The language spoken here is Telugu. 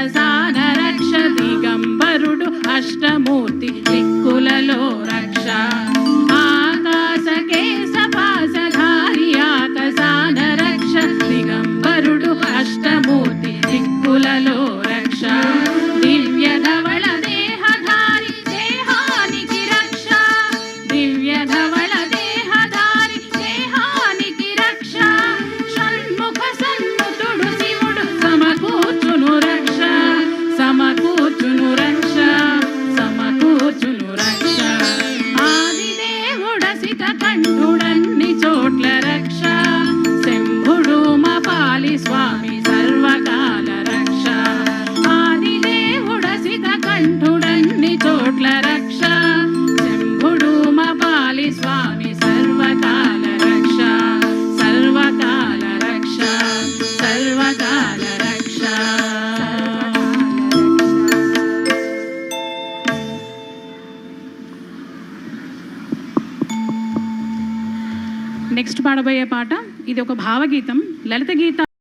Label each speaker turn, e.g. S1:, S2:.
S1: ఆకసాన రక్ష దిగంబరుడు అష్టమూర్తి దిక్కులలో రక్ష ఆకాశ కేశ పాశధారి ఆకసాన రక్ష దిగంబరుడు అష్టమూర్తి దిక్కులలో రక్ష దివ్య ధవళ దేహధారి దేహానికి రక్ష దివ్య ధవళ దేహధారి దేహానికి రక్ష షణ్ముఖ సన్ముతుడు శివుడు సమకూర్చును రక్ష సమకూర్చును రక్ష సమకూర్చును రక్ష ఆదిదేవుడసిత కంఠుడన్ని చోట్ల రక్ష శంభుడు మపాలి స్వామి సర్వకాల రక్ష ఆదిదేవుడసిత కంఠుడన్ని చోట్ల రక్ష శంభుడు మపాలి స్వామి సర్వకాల రక్ష సర్వకాల రక్ష సర్వకాల రక్ష. నెక్స్ట్ పాడబోయే పాట ఇది ఒక భావగీతం లలిత గీత